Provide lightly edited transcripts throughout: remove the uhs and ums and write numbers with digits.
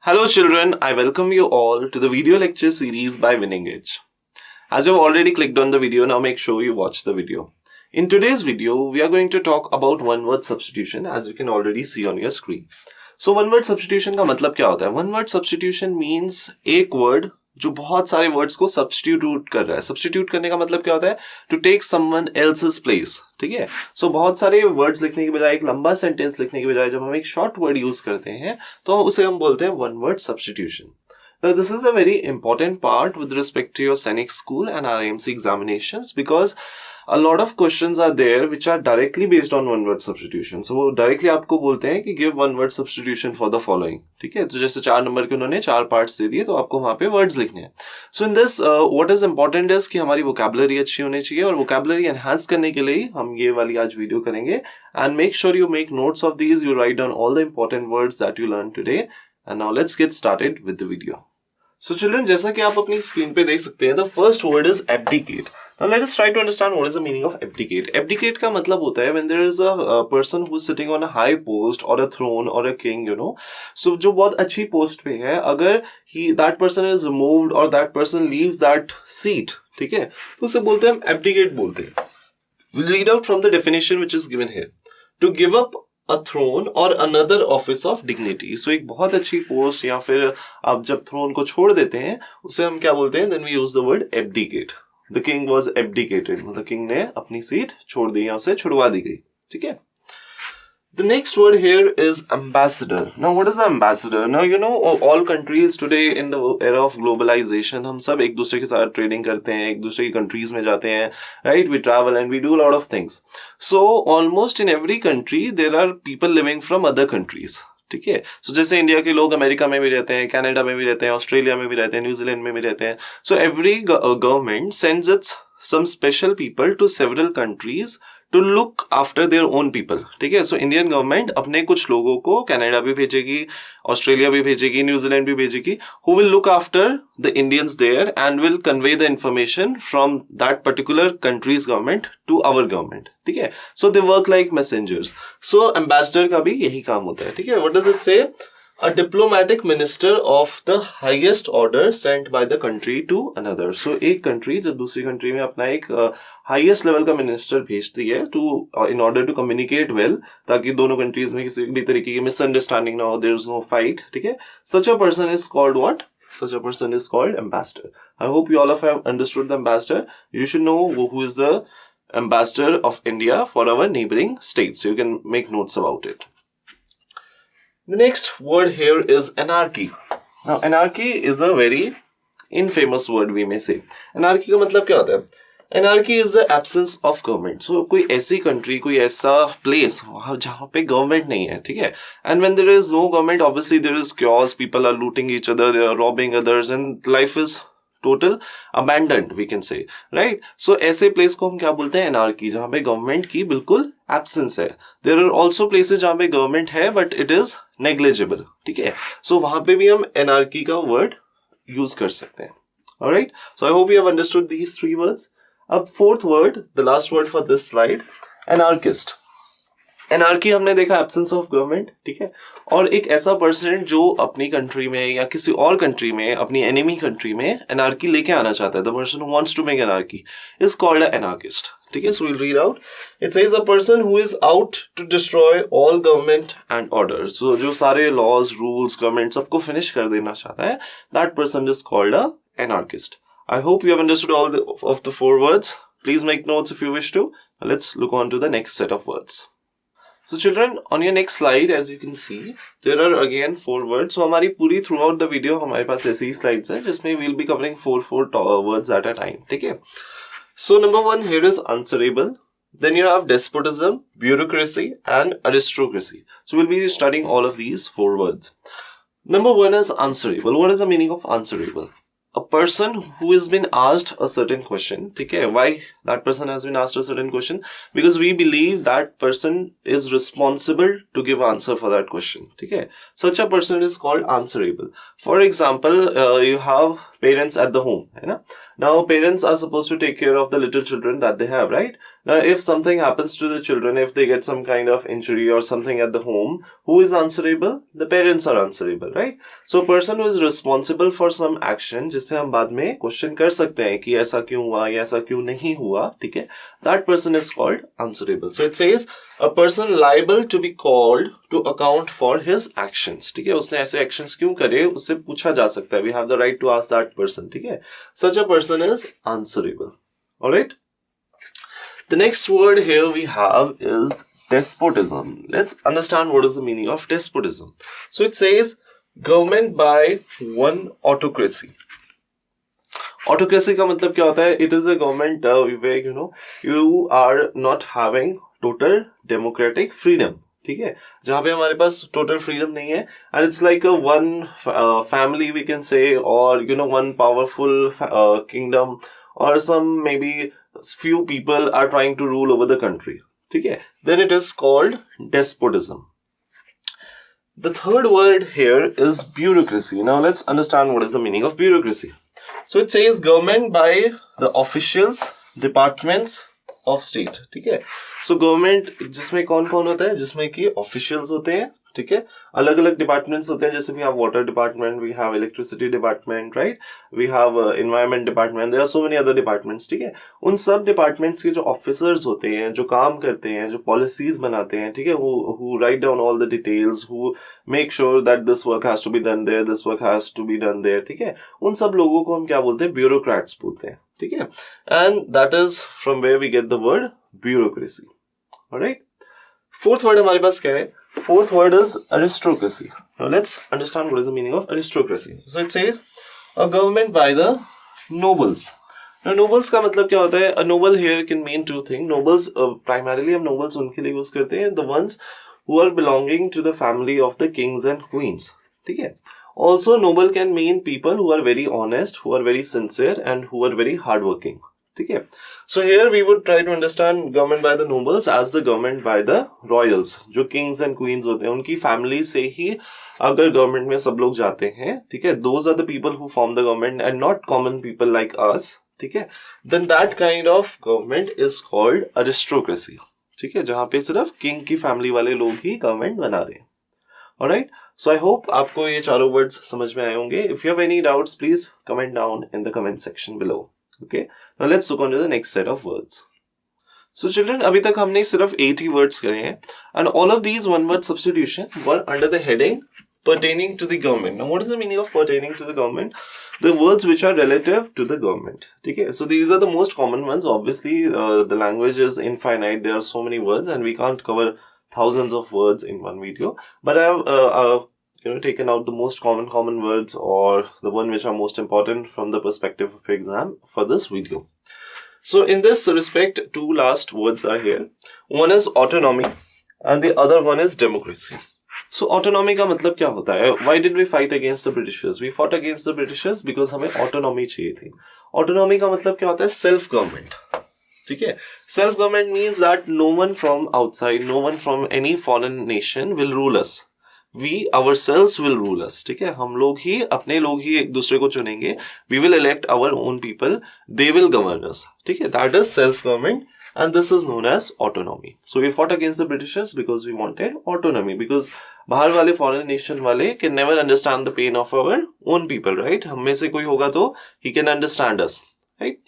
Hello children, I welcome you all to the video lecture series by Winning Edge. As you've already clicked on the video, now make sure you watch the video. In today's video, we are going to talk about one-word substitution, as you can already see on your screen. So one-word substitution का मतलब क्या होता है? One-word substitution means एक word जो बहुत सारे words को सब्स्टिट्यूट कर रहा है. सब्स्टिट्यूट करने का मतलब क्या होता है? To take someone else's place. ठीक है. सो बहुत सारे वर्ड्स लिखने की बजाय, एक लंबा सेंटेंस लिखने की बजाय जब हम एक शॉर्ट वर्ड यूज करते हैं तो उसे हम बोलते हैं one word substitution. Now this is a very important part with respect to your Sainik school and RIMC examinations because a lot of questions are there which are directly based on one word substitution. So वो directly आपको बोलते हैं कि give one word substitution for the following. ठीक है. तो जैसे 4 number के उन्होंने 4 पार्ट्स दे दिए तो आपको वहाँ पे words लिखने हैं. So in this what is important is कि हमारी vocabulary अच्छी होनी चाहिए और vocabulary enhance करने के लिए हम ये वाली आज वीडियो करेंगे. And make sure you make notes of these. You write down all the important words that you learned today. And now let's get started with the video. So children, जैसा कि आप अपनी स्क्रीन पे देख सकते हैं, the first word is abdicate. Now let us try to understand what is the meaning of abdicate. Abdicate का मतलब होता है when there is a person who is sitting on a high post or a throne or a king, you know. So जो बहुत अच्छी post पे है, अगर that person is removed or that person leaves that seat, ठीक है, तो उसे बोलते हैं abdicate बोलते हैं. We'll read out from the definition which is given here. To give up a throne or another office of dignity. So एक बहुत अच्छी पोस्ट या फिर आप जब थ्रोन को छोड़ देते हैं उसे हम क्या बोलते हैं? Then we use the word abdicate. The king was abdicated. मतलब किंग ने अपनी सीट छोड़ दी या उसे छुड़वा दी गई. ठीक है. The next word here is ambassador. Now what is an ambassador? Now you know all countries today in the era of globalization हम सब एक दूसरे के साथ ट्रेडिंग करते हैं, एक दूसरे की कंट्रीज में जाते हैं, right? We travel and we do a lot of things. So almost in every country there are people living from other countries. ठीक है. So जैसे इंडिया के लोग अमेरिका में भी रहते हैं, कनाडा में भी रहते हैं, ऑस्ट्रेलिया में भी रहते हैं, न्यूजीलैंड में भी रहते हैं. So every government sends its some special people to several countries to look after their own people. ठीक है. So इंडियन गवर्नमेंट अपने कुछ लोगों को कनाडा भी भेजेगी, ऑस्ट्रेलिया भी भेजेगी, न्यूजीलैंड भी भेजेगी, who will look after the Indians there and will convey the information from that particular country's government to our government. ठीक है. So they work like messengers. So ambassador का भी यही काम होता है. ठीक है. What does it say? A diplomatic minister of the highest order sent by the country to another. So एक country जब दूसरी country में अपना एक highest level का minister भेजती है to in order to communicate well, ताकि दोनों countries में किसी भी तरीके की misunderstanding ना हो, there is no fight. ठीक है. Such a person is called what? Such a person is called ambassador. I hope you all have understood the ambassador. You should know who is the ambassador of India for our neighboring states. So you can make notes about it. The next word here is anarchy. Now anarchy is a very infamous word we may say. Anarchy का मतलब क्या होता है? Anarchy is the absence of government. So कोई ऐसी country, कोई ऐसा place जहाँ पे government नहीं है, ठीक है? And when there is no government, obviously there is chaos. People are looting each other, they are robbing others, and life is total abandoned, we can say, right? So ऐसे place को हम क्या बोलते हैं? Anarchy, जहाँ पे government की बिल्कुल absence है. There are also places जहाँ पे government है, but it is negligible. ठीक है. So वहाँ पे भी हम anarchy का word use कर सकते हैं. Alright. So I hope you have understood these 3 words. अब fourth word, the last word for this slide, anarchist. Anarchy हमने देखा एब्सेंस ऑफ गवर्नमेंट. ठीक है. और एक ऐसा पर्सन जो अपनी कंट्री में या किसी और कंट्री में, अपनी एनिमी कंट्री में एनार्की लेके आना चाहता है, the person who wants to make anarchy is called a anarchist. ठीक है. So we will read out. It says a person who is out to destroy all government and orders. So जो सारे laws, rules, government सबको finish कर देना चाहता है, that person is called a anarchist. I hope you have understood all of the 4 words. Please make notes if you wish to. Let's look on to the next set of words. So children, on your next slide, as you can see, there are again 4 words. So हमारी पूरी throughout the video हमारे पास ऐसी ही slides हैं जिसमें we'll be covering 4 words at a time. ठीक है. So number 1 here is answerable. Then you have despotism, bureaucracy, and aristocracy. So we'll be studying all of these 4 words. Number 1 is answerable. What is the meaning of answerable? A person who has been asked a certain question. Okay, why that person has been asked a certain question? Because we believe that person is responsible to give answer for that question. Okay, such a person is called answerable. For example, you have parents at the home, है ना? Now parents are supposed to take care of the little children that they have, right? Now if something happens to the children, if they get some kind of injury or something at the home, who is answerable? The parents are answerable, right? So person who is responsible for some action, जिससे हम बाद में question कर सकते हैं कि ऐसा क्यों हुआ या ऐसा क्यों नहीं हुआ, ठीक है? That person is called answerable. So it says a person liable to be called to account for his actions. ठीक है? उसने ऐसे actions क्यों करे, उससे पूछा जा सकता है. We have the right to ask that person. ठीक है? Such a person is answerable. Alright? The next word here we have is despotism. Let's understand what is the meaning of despotism. So it says government by one autocracy. Autocracy का मतलब क्या होता है? It is a government where you are not having total democratic freedom. ठीक है? जहाँ पे हमारे पास total freedom नहीं है, and it's like a one family we can say, or one powerful kingdom, or some maybe few people are trying to rule over the country. ठीक है? Then it is called despotism. The third word here is bureaucracy. Now let's understand what is the meaning of bureaucracy. So it says government by the officials, departments of state. ठीक है? So government जिसमें कौन कौन होता है? जिसमें कि officials होते हैं. ठीक है? अलग अलग departments होते हैं. जैसे we have water department, we have electricity department, right? We have environment department. There are so many other departments. ठीक है? उन सब departments के जो officers होते हैं, जो काम करते हैं, जो policies बनाते हैं, ठीक है? Who write down all the details, who make sure that this work has to be done there, this work has to be done there. ठीक है? उन सब लोगों को हम क्या बोलते हैं? Bureaucrats बोलते हैं. ठीक है? And that is from where we get the word bureaucracy. Alright? Fourth word हमारे पास क्या है? Fourth word is aristocracy. Now let's understand what is the meaning of aristocracy. So it says a government by the nobles. Now nobles का मतलब क्या होता है? A noble here can mean two things. Nobles primarily हम nobles उनके लिए use करते हैं, the ones who are belonging to the family of the kings and queens. ठीक है? Also noble can mean people who are very honest, who are very sincere, and who are very hardworking. ठीक है? So here we would try to understand government by the nobles as the government by the royals. जो kings and queens होते हैं, उनकी family से ही अगर government में सब लोग जाते हैं, ठीक है? Those are the people who form the government and not common people like us. ठीक है? Then that kind of government is called aristocracy. ठीक है? जहाँ पे सिर्फ king की family वाले लोग ही government बना रहे हैं. Alright? So I hope आपको ये चारों words समझ में आए होंगे. If you have any doubts, please comment down in the comment section below. Okay, now let's look on to the next set of words. So children, अभी तक हमने सिर्फ 80 words करे हैं, and all of these one word substitution were under the heading pertaining to the government. Now what is the meaning of pertaining to the government? The words which are relative to the government. Okay, so these are the most common ones. Obviously the language is infinite. There are so many words and we can't cover thousands of words in one video, but I have taken out the most common words, or the one which are most important from the perspective of exam for this video. So in this respect, two last words are here. One is autonomy and the other one is democracy. So autonomy का मतलब क्या होता है? Why did we fight against the Britishers? We fought against the Britishers because हमें autonomy चाहिए थी. Autonomy का मतलब क्या होता है? Self government. ठीक है? Self government means that no one from outside, no one from any foreign nation will rule us. We ourselves will rule us. ठीक है? हम लोग ही, अपने लोग ही एक दूसरे को चुनेंगे. We will elect our own people. They will govern us. ठीक है? That is self-government and this is known as autonomy. So we fought against the Britishers because we wanted autonomy. Because बाहर वाले foreign nation वाले can never understand the pain of our own people, right? हम में से कोई होगा तो he can understand us, right?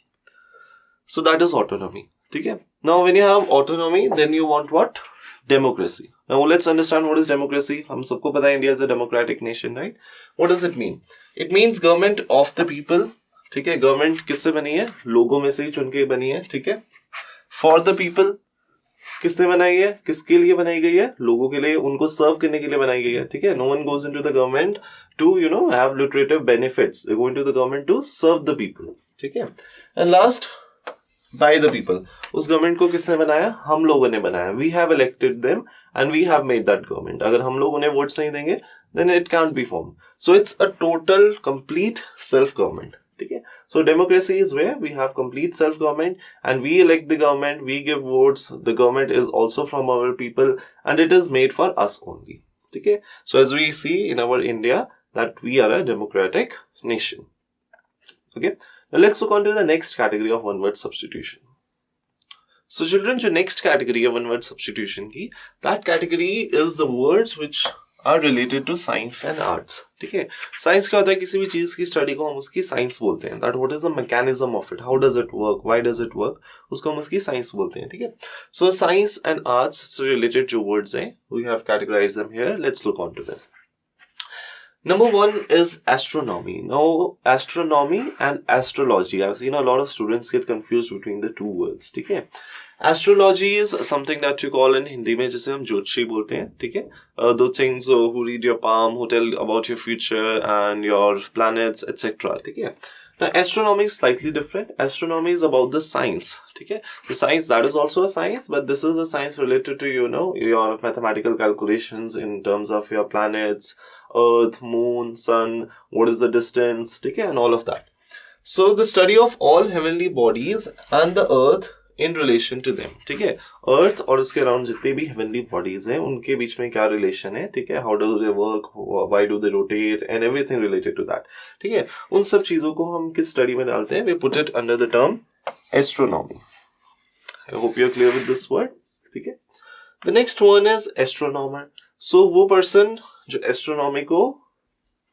So that is autonomy. ठीक है? Now when you have autonomy, then you want what? Democracy. Now let's understand what is democracy. हम सबको पता है India is a democratic nation, right? What does it mean? It means government of the people. ठीक है? Government किससे बनी है? लोगों में से ही चुन के बनी है. ठीक है? For the people. किसने बनाई है? किसके लिए बनाई गई है? लोगों के लिए, उनको सर्व करने के लिए बनाई गई है. ठीक है? No one goes into the government to have lucrative benefits. They go into the government to serve the people. ठीक है? And last, by the people. उस गवर्नमेंट को किसने बनाया? हम लोगों ने बनाया. We have elected them and we have made that government. अगर हम लोग उन्हें वोट्स नहीं देंगे, then it can't be formed. So it's a total, complete self-government. ठीक है? So democracy is where we have complete self-government and we elect the government, we give votes, the government is also from our people and it is made for us only. ठीक है? So as we see in our India that we are a democratic nation. Okay, now let's look on to the next category of one word substitution. So children, जो next category है one word substitution की, that category is the words which are related to science and arts. ठीक है, science क्या होता है, किसी भी चीज की स्टडी को हम उसकी साइंस बोलते हैं. That what is the mechanism of it, how does it work, why does it work, उसको हम उसकी साइंस बोलते हैं. ठीक है, सो साइंस एंड आर्ट्स से रिलेटेड जो वर्ड्स हैं, we have categorised them here. Let's look on to them. Number one is astronomy. Now, astronomy and astrology, I've seen a lot of students get confused between the two words. ठीक है, astrology is something that you call in Hindi में जिसे हम ज्योतिषी बोलते हैं. ठीक है, those things who read your palm, who tell about your future and your planets, etc. ठीक है. Now, astronomy is slightly different. Astronomy is about the science. ठीक है, the science that is also a science, but this is a science related to, you know, your mathematical calculations in terms of your planets, Earth, Moon, Sun, what is the distance, ठीक है, and all of that. So the study of all heavenly bodies and the Earth in relation to them. ठीक है, अर्थ और उसके around जितने भी heavenly bodies हैं उनके बीच में क्या रिलेशन है. ठीक है, how do they work, why do they rotate and everything related to that. ठीक है, उन सब चीजों को हम किस स्टडी में डालते हैं, we put it under the term astronomy. I hope you are clear with this word. ठीक है, the next one is astronomer. So वो पर्सन जो एस्ट्रोनॉमी को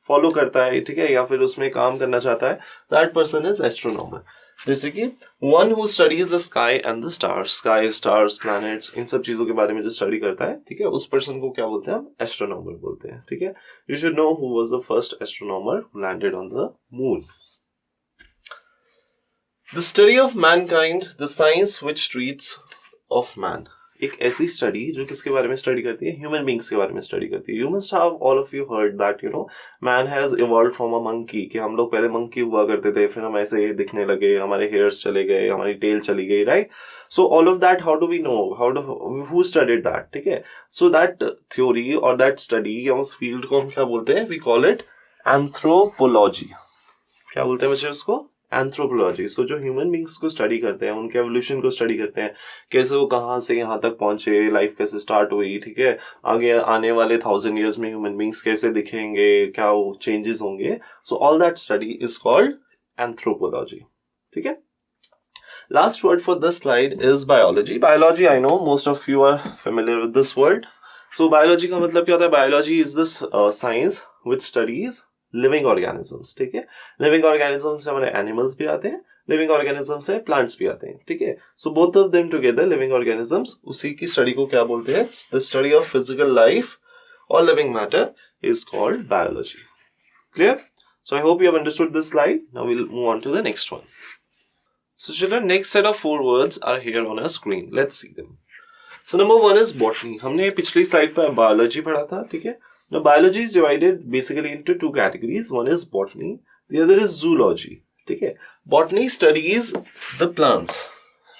फॉलो करता है, ठीक है, या फिर उसमें काम करना चाहता है, दैट पर्सन इज एस्ट्रोनॉमर. जैसे कि one who studies the sky and the stars, sky, stars, planets, इन सब चीजों के बारे में जो स्टडी करता है, ठीक है, उस पर्सन को क्या बोलते हैं, हम एस्ट्रोनॉमर बोलते हैं. ठीक है, you should know who was the first astronomer who landed on the moon. The study of Mankind, the science which treats of man. एक ऐसी स्टडी जो किसके बारे में स्टडी करती है, ह्यूमन बींग्स के बारे में स्टडी करती है. You must have all of you heard that, you know, man has evolved from a monkey, कि हम लोग पहले मंकी हुआ करते थे, फिर हम ऐसे दिखने लगे, हमारे हेयर्स चले गए, हमारी टेल चली गई, right. So all of that how do we know, who studied that. ठीक है, सो दैट थ्योरी और दैट स्टडी या उस फील्ड को हम क्या बोलते हैं, वी कॉल इट एंथ्रोपोलॉजी. क्या बोलते हैं बच्चे उसको, एंथ्रोपोलॉजी. सो जो ह्यूमन बींग्स को स्टडी करते हैं, उनके एवोल्यूशन को स्टडी करते हैं, कैसे वो कहाँ से यहाँ तक पहुंचे, लाइफ कैसे स्टार्ट हुई, ठीक है, आगे आने वाले 1000 years में ह्यूमन बींग्स कैसे दिखेंगे, क्या वो चेंजेस होंगे. So all that study is called anthropology. ठीक है, last word for this slide is biology. Biology, I know most of you are familiar with this word. So biology का मतलब क्या होता है, biology is this science which studies living organisms. ठीक है, living organisms से हमारे एनिमल्स भी आते हैं, लिविंग ऑर्गेनिजम्स से प्लांट्स भी आते हैं. ठीक है, so both of them together, living organisms, उसी की स्टडी को क्या बोलते हैं, the study of physical life और living matter is called biology. Clear? So I hope you have understood this slide. Now we will move on to the next one. So children, next set of 4 words are here on a screen. Let's see them. So number 1 is botany. हमने पिछली slide पर biology पढ़ा था. ठीक है, now biology is divided basically into 2 categories. One is botany, the other is zoology. ठीक है, botany studies the plants.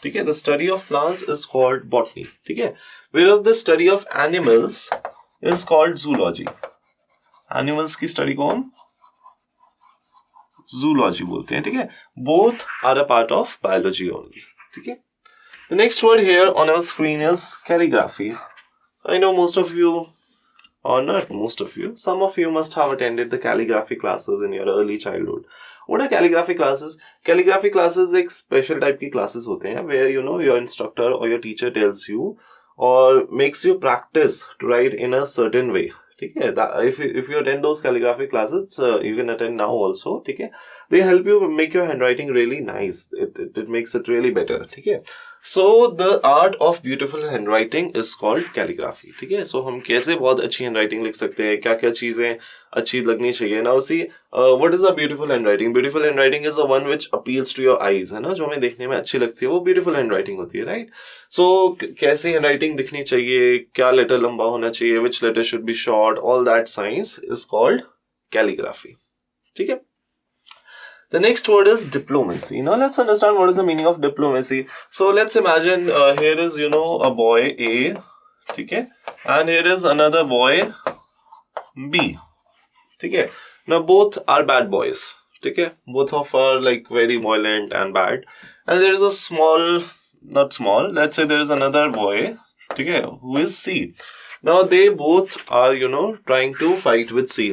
ठीक है, the study of plants is called botany. ठीक है, whereas the study of animals is called zoology. Animals की study को हम zoology बोलते हैं. ठीक है, both are a part of biology only. ठीक है, the next word here on our screen is calligraphy. I know most of you, or not most of you, some of you must have attended the calligraphy classes in your early childhood. What are calligraphy classes? Calligraphy classes एक special type की classes होते हैं where, you know, your instructor or your teacher tells you or makes you practice to write in a certain way. ठीक है, if you attend those calligraphy classes, you can attend now also. ठीक है, they help you make your handwriting really nice. It makes it really better. ठीक है, so the art of beautiful handwriting is called calligraphy. ठीक है, so हम कैसे बहुत अच्छी handwriting लिख सकते हैं, क्या क्या चीजें अच्छी लगनी चाहिए. Now see, what is a beautiful handwriting? Beautiful handwriting is the one which appeals to your eyes, है ना, जो हमें देखने में अच्छी लगती है, वो beautiful handwriting होती है, right? So कैसी handwriting दिखनी चाहिए, क्या letter लंबा होना चाहिए, which letter should be short, all that science is called calligraphy. ठीक है, the next word is diplomacy. Now let's understand what is the meaning of diplomacy. So let's imagine here is, you know, a boy A, ठीक है, and here is another boy B. ठीक है, now both are bad boys. ठीक है, both of are like very violent and bad, and there is a small, not small, let's say there is another boy, ठीक है, who is C. Now they both are, you know, trying to fight with C.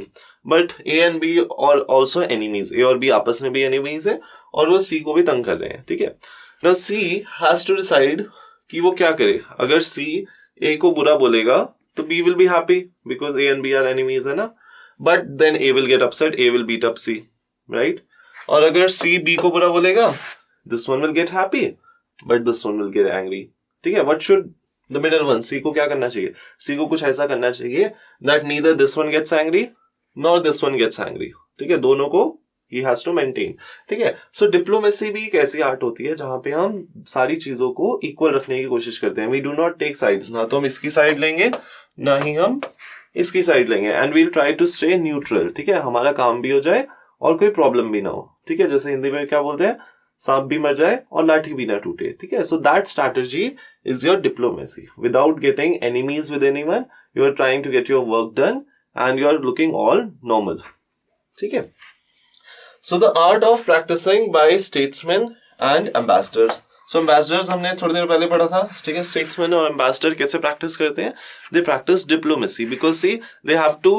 But A and B और also enemies, A और B आपस में भी enemies है और वो सी को भी तंग कर रहे हैं, ठीक है। Now C has to decide कि वो क्या करे। अगर सी ए को बुरा बोलेगा तो B will be happy because A and B are enemies, है ना, but then A will get upset, A will beat up C, right. और अगर सी बी को बुरा बोलेगा, this one will get happy but this one will get angry, ठीक है। What should the middle one, C को क्या करना चाहिए? सी को कुछ ऐसा करना चाहिए that neither this one gets angry nor this one gets angry, ठीक है। दोनों को he has to maintain, ठीक है। सो डिप्लोमेसी भी एक ऐसी आर्ट होती है जहां पे हम सारी चीजों को इक्वल रखने की कोशिश करते हैं। We do not take sides, ना तो हम इसकी साइड लेंगे ना ही हम इसकी साइड लेंगे, and we'll try to stay neutral, ठीक है। हमारा काम भी हो जाए और कोई प्रॉब्लम भी ना हो, ठीक है। जैसे हिंदी में क्या बोलते हैं, सांप भी मर जाए और लाठी भी ना टूटे, ठीक है। So that strategy is your diplomacy. Without getting enemies with anyone, you are trying to get your work done and you are looking all normal, ठीक है। So the art of practicing by statesmen and ambassadors. So ambassadors हमने थोड़ी देर पहले पढ़ा था, ठीक है। statesmen और ambassador कैसे practice करते हैं? They practice diplomacy because see they have to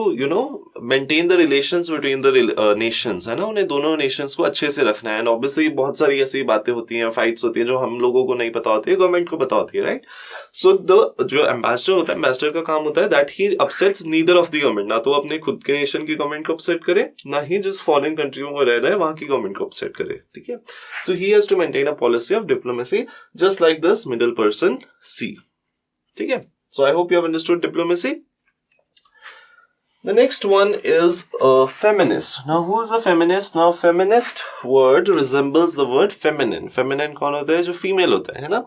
maintain the relations between the nations, है ना। उन्हें दोनों nations को अच्छे से रखना है, and obviously बहुत सारी ऐसी बातें होती हैं, fights होती हैं जो हम लोगों को नहीं पता होती है, गवर्नमेंट को पता होती है, right? So जो ambassador होता है, ambassador का काम होता है that he upsets neither of the government, ना तो अपने खुद के नेशन की गवर्नमेंट को upset करे, ना ही जिस फॉरेन कंट्री में वो रह रहा है वहां की गवर्नमेंट को upset करे, ठीक है। So he has to maintain a policy of diplomacy just like this middle person C, ठीक है। So I hope you have understood diplomacy. The next one is feminist. Now who is a feminist? Now feminist word resembles the word feminine. Feminine कौन होता है? जो female होता है ना।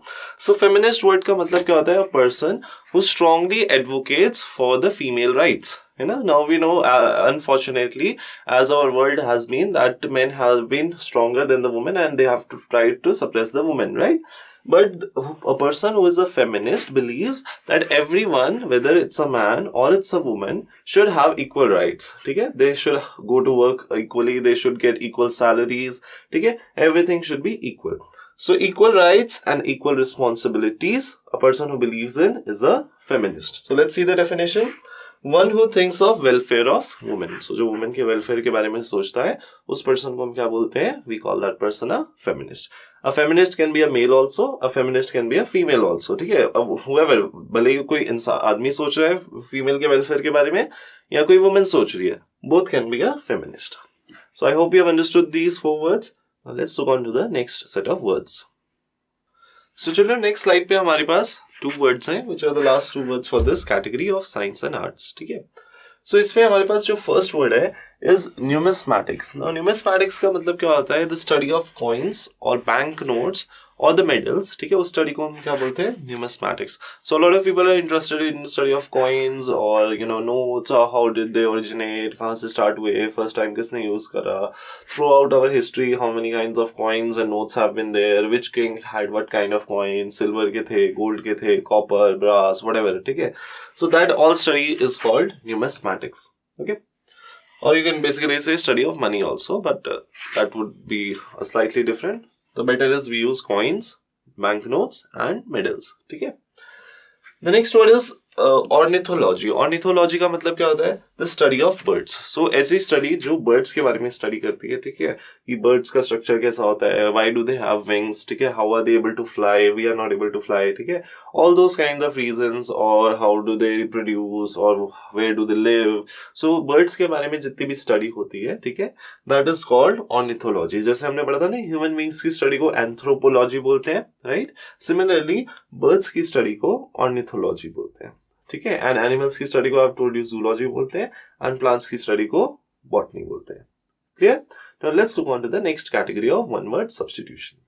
So feminist word का मतलब क्या होता है? A person who strongly advocates for the female rights, है ना। Now we know unfortunately as our world has been that men have been stronger than the women and they have to try to suppress the women, right? But a person who is a feminist believes that everyone, whether it's a man or it's a woman, should have equal rights, ठीक है। They should go to work equally, they should get equal salaries, ठीक है। Everything should be equal. So equal rights and equal responsibilities, a person who believes in is a feminist. So let's see the definition. One who thinks of welfare of women. So जो women के welfare के बारे में सोचता है, उस person को हम क्या बोलते हैं? We call that person a feminist. A feminist can be a male also, a feminist can be a female also, ठीक है। Whoever, भले ही कोई इंसान आदमी सोच रहा है female के welfare के बारे में या कोई woman सोच रही है, both can be a feminist. So I hope you have understood these 4 words. Now let's look on to the next set of words. So children, next slide पे हमारे पास 2 words हैं, which are the last 2 words for this category of science and arts, ठीक है। So इसमें हमारे पास जो first word है is numismatics. Now numismatics का मतलब क्या होता है? The study of coins or bank notes or the medals, ठीक है। उस study को हम क्या बोलते हैं? Numismatics. So a lot of people are interested in the study of coins or notes, or how did they originate, कहाँ से start हुए, first time किसने use करा, throughout our history how many kinds of coins and notes have been there, which king had what kind of coins, silver के थे, gold के थे, copper, brass, whatever, ठीक है। So that all study is called numismatics, okay। Or you can basically say study of money also, but that would be a slightly different. The better is we use coins, banknotes and medals, ठीक है। The next word is ornithology. Ornithology का मतलब क्या होता है? The study of birds. So ऐसी study जो birds के बारे में study करती है, ठीक है, कि birds का structure कैसा होता है, why do they have wings, ठीक है, how are they able to fly, we are not able to fly, ठीक है, all those kinds of reasons, or how do they reproduce, or where do they live. So birds के बारे में जितनी भी study होती है, ठीक है, that is called ornithology. जैसे हमने पढ़ा था ना, human beings की study को anthropology बोलते हैं, right? Similarly birds की study को ornithology बोलते हैं, ठीक है। एंड एनिमल्स की स्टडी को आप टोल्ड यू जूलॉजी बोलते हैं, एंड प्लांट्स की स्टडी को बॉटनी बोलते हैं, clear. Now let's look on to the next category of one word substitution.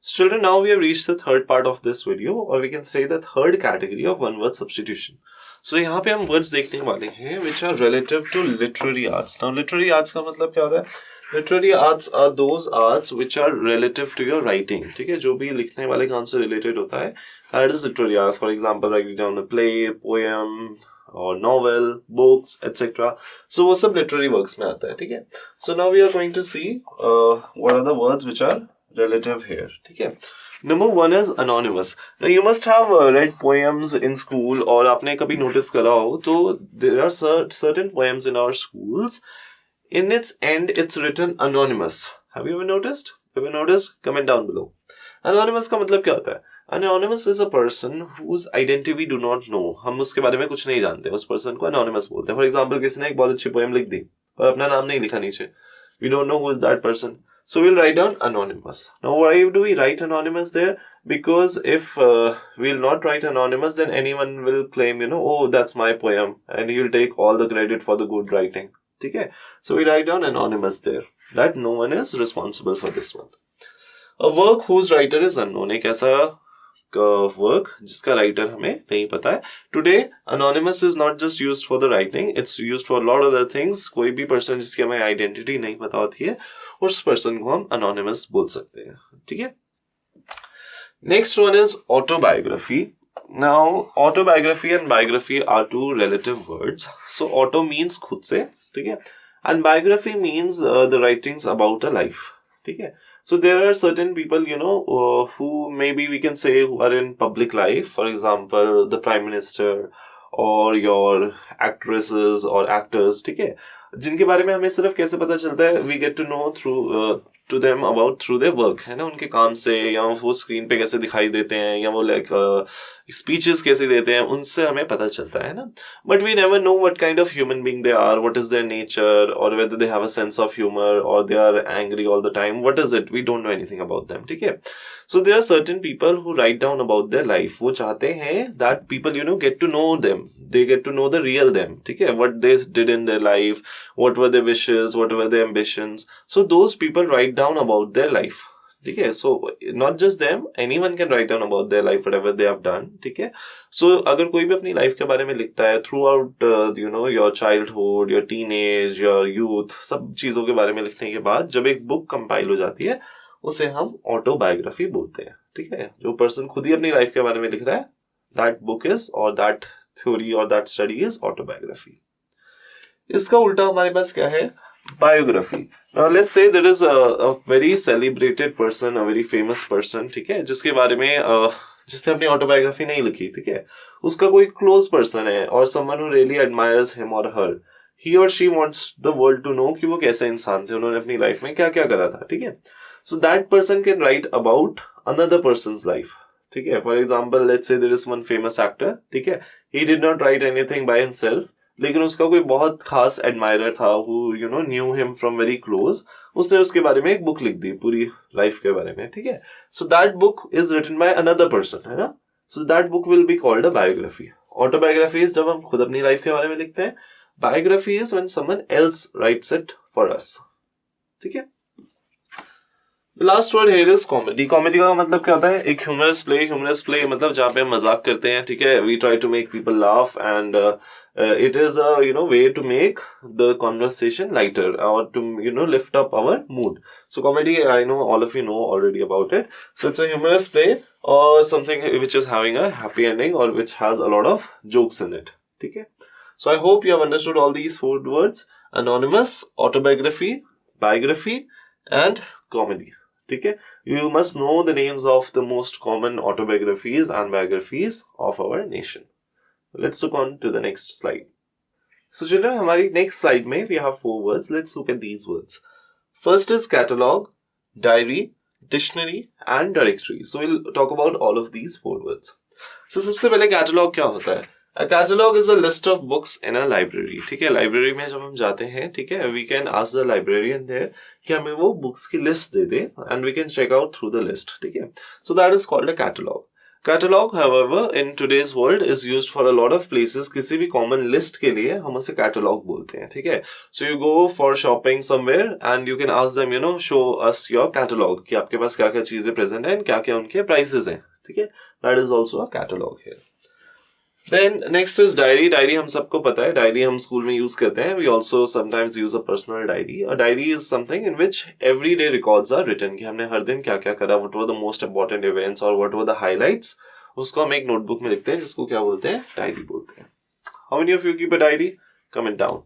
Children, now we have reached the third part of this video, or we can say the third category of one word substitution. So यहाँ पे हम words देखने वाले हैं which are relative to literary arts. Now literary arts का मतलब क्या होता है? Literary arts are those arts which are relative to your writing, ठीक है, जो भी लिखने वाले काम से related होता है, that is literary arts. For example, writing down a play, poem, or novel, books, etc. So वो सब literary works में आता है, ठीक है. So now we are going to see what are the words which are relative here, ठीक है. Number 1 is anonymous. Now you must have read poems in school, और आपने कभी notice करा हो तो there are certain poems in our schools. In its end, it's written anonymous. Have you ever noticed? Ever noticed? Comment down below. Anonymous का मतलब क्या होता है? Anonymous is a person whose identity we do not know. हम उसके बारे में कुछ नहीं जानते. उस person को anonymous बोलते हैं. For example, किसी ने एक बहुत अच्छी poem लिख दी, पर अपना नाम नहीं लिखा नीचे. We don't know who is that person. So we'll write down anonymous. Now why do we write anonymous there? Because if we'll not write anonymous, then anyone will claim, oh, that's my poem, and he'll take all the credit for the good writing. Okay? So we write down anonymous there. That no one is responsible for this one. A work whose writer is unknown. एक ऐसा work जिसका writer हमें नहीं पता है. Today, anonymous is not just used for the writing. It's used for a lot of other things. कोई भी person जिसकी हमें identity नहीं पता होती है, उस person को हम anonymous बोल सकते हैं. ठीक है? Next one is autobiography. Now, autobiography and biography are two relative words. So, auto means खुद से, ठीक है? And biography means the writings about a life. ठीक है? So there are certain people, who maybe we can say who are in public life. For example, the Prime Minister or your actresses or actors, ठीक है? जिनके बारे में हमें सिर्फ कैसे पता चलता है? We get to know to them about through their work, है ना? उनके काम से, या वो स्क्रीन पे कैसे दिखाई देते हैं, या वो speeches कैसे देते हैं, उनसे हमें पता चलता है ना? But we never know what kind of human being they are, what is their nature, or whether they have a sense of humor, or they are angry all the time. What is it? We don't know anything about them, ठीक है? So there are certain people who write down about their life. वो चाहते हैं that people, get to know them. They get to know the real them, ठीक है? What they did in their life, what were their wishes, what were their ambitions. So those people write down about their life. ठीक है? So not just them, anyone can write down about their life, whatever they have done. ठीक है? So अगर कोई भी अपनी life के बारे में लिखता है throughout your childhood, your teenage, your youth, सब चीजों के बारे में लिखने के बाद जब एक बुक कंपाइल हो जाती है, उसे हम ऑटोबायोग्राफी बोलते हैं. ठीक है? जो पर्सन खुद ही अपनी लाइफ के बारे में लिख रहा है, that book is, or that theory or that study is autobiography. इसका उल्टा हमारे पास क्या है? Biography. Now let's say there is a very celebrated person, a very famous person, ठीक है? जिसके बारे में जिसने अपनी ऑटोबायोग्राफी नहीं लिखी, ठीक है? उसका कोई क्लोज पर्सन है, और someone who really admires him or her. He or she wants the world to know कि वो कैसे इंसान थे, उन्होंने अपनी लाइफ में क्या क्या करा था, ठीक है? So that person can write about another person's life. ठीक है? For example, let's say there is one famous actor, ठीक है? He did not write anything by himself, लेकिन उसका कोई बहुत खास एडमायरर था who knew him from very close. उसने उसके बारे में एक बुक लिख दी पूरी लाइफ के बारे में, ठीक है? So that book is written by another person, है ना? So that book will be called a biography. Autobiography is जब हम खुद अपनी लाइफ के बारे में लिखते हैं. Biography is when someone else writes it for us. ठीक है? The last word here is comedy. Comedy का मतलब क्या होता है? एक humorous play. Humorous play मतलब जहाँ पे हम मजाक करते हैं, ठीक है? We try to make people laugh, and it is a way to make the conversation lighter, or to lift up our mood. So comedy, I know all of you know already about it. So it's a humorous play, or something which is having a happy ending, or which has a lot of jokes in it. ठीक है? So I hope you have understood all these 4 words: anonymous, autobiography, biography, and comedy. ठीक है? You must know the names of the most common autobiographies and biographies of our nation. Let's look on to the next slide. So children, हमारी next slide में we have 4 words. Let's look at these words. First is catalog, diary, dictionary, and directory. So we'll talk about all of these 4 words. So सबसे पहले catalog क्या होता है? A catalog is a list of books in a library. ठीक है? Library में जब हम जाते हैं, ठीक है, we can ask the librarian there कि हमें वो books की list they they, and we can check out through the list. ठीक है? So that is called a catalog. Catalog, however, in today's world is used for a lot of places. किसी भी common list के लिए हम उसे catalog बोलते हैं. ठीक है? So you go for shopping somewhere and you can ask them, show us your catalog, कि आपके पास क्या क्या चीजें present हैं, क्या क्या उनके prices हैं. ठीक है? That is also a catalog here. Then next is diary. Diary हम सबको पता है. Diary हम स्कूल में use करते हैं. We also sometimes use a personal diary. A diary is something in which everyday records are written कि हमने हर दिन क्या क्या करा, what were the most important events, or what were the highlights. उसको हम एक notebook में लिखते हैं, जिसको क्या बोलते हैं? Diary बोलते हैं. How many of you keep a diary? Comment down.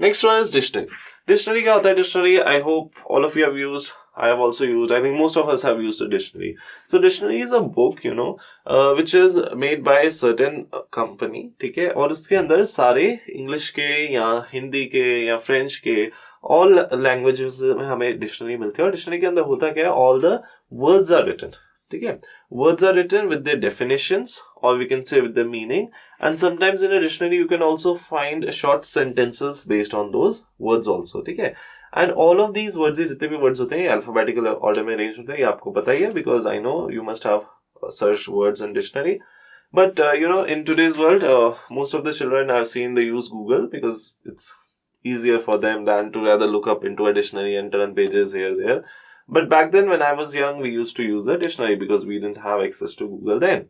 Next one is dictionary. Dictionary क्या होता है? Dictionary, I hope all of you have used I have also used, I think most of us have used a dictionary. So dictionary is a book, you know, which is made by a certain company, ठीक है, और उसके अंदर सारे English के या हिंदी के या फ्रेंच के all languages में हमें डिक्शनरी मिलती है. और डिक्शनरी के अंदर होता क्या है, all the words are written, ठीक है, words are written with their definitions, or we can say with the meaning, and sometimes in a dictionary you can also find short sentences based on those words also, ठीक है. And all of these words, जितने भी words होते हैं alphabetical order में arranged होते हैं, ये आपको पता ही है, because I know you must have searched words in dictionary. But you know, in today's world, most of the children I've seen, they use Google because it's easier for them than to rather look up into a dictionary and turn pages here there. But back then when I was young, we used to use a dictionary because we didn't have access to Google then.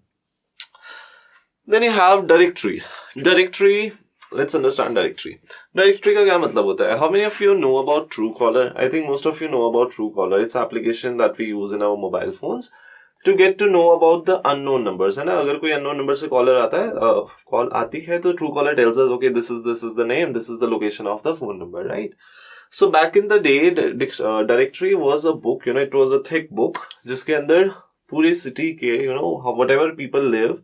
Then you have directory. Directory, let's understand directory. Directory का क्या मतलब होता है? How many of you know about Truecaller? I think most of you know about Truecaller. It's an application that we use in our mobile phones to get to know about the unknown numbers, है ना. अगर कोई unknown number से caller आता है, call आती है, तो Truecaller tells us, okay, this is the name, this is the location of the phone number, right? So back in the day, directory was a book, you know, it was a thick book जिसके अंदर पूरी city के, you know, whatever people live,